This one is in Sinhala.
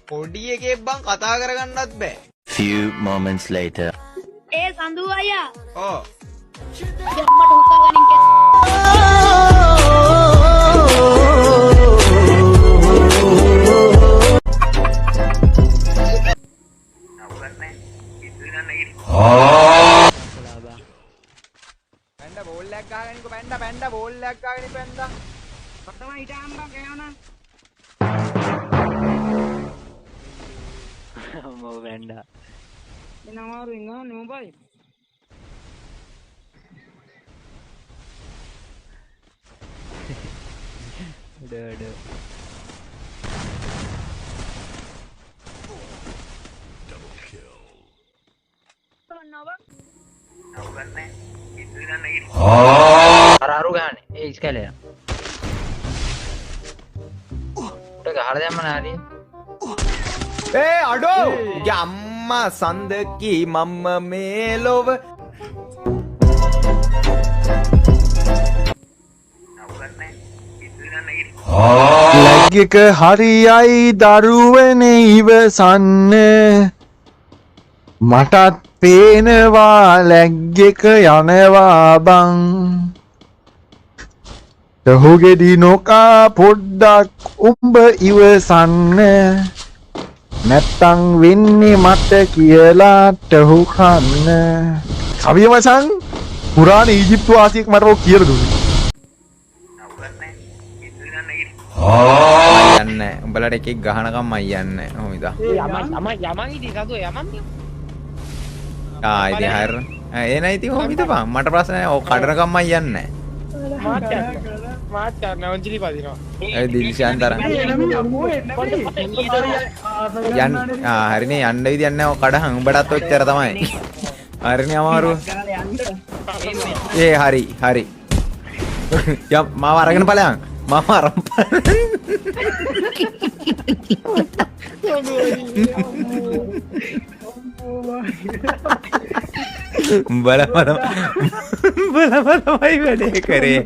පොඩි එකෙක් බං කතා කරගන්නත් බෑ. Few moments later. ඒ සඳු අයියා. ඔව්. අම්මට හුස්සා ගනින් පැන්ඩ බෝල් එකක් ගහගෙනකෝ පැන්ඩ බෝල් එකක් ගහගෙන පැන්ඩ. පතම හිටාම් බං කෑවනා. මෝ වැන්ඩා එන අමාරුවෙන් ගහන්නේ මොබයි. ඩ අරු ගන්න ඒ ඉස්කලේ ගහලා දැම්ම නාදී ඒ අඩෝ යම්මා සඳකි මම්ම මේ ලොව ලැග් එක හරියයි දරුවනේ ඉවසන්න මටත් පේනවා ලැග් එක යනවා බං තහුගෙඩි නොකා පොඩ්ඩක් උඹ ඉවසන්න නැත්තං වෙන්නේ මට කියලා ටහු කන්න කවිය මචං පුරාණ ඊජිප්තු වාසියෙක් මට ඔක් කියලා දුන්නේ යන්නේ උඹලට එකෙක් ගහනකම් මම යන්නේ කොහොමද යමන් ඉතින් සතු යමන් ඉතින් හරියට ඒ නයි ඉතින් කොහොමද බං මට ප්‍රශ්න නැහැ ඔය කඩනකම් මම යන්නේ මාත් කරන ඔන්ජලි පදිනවා ඒ දිල්ෂාන් තරම් යන්න හරිනේ යන්න විදියක් නැහැ ඔය කඩහන් උඹටත් ඔච්චර තමයි හරිනේ අමාරුව ඒ හරි යම් මාව අරගෙන ඵලයන් මාව අරන් බලමයි වැඩේ කරේ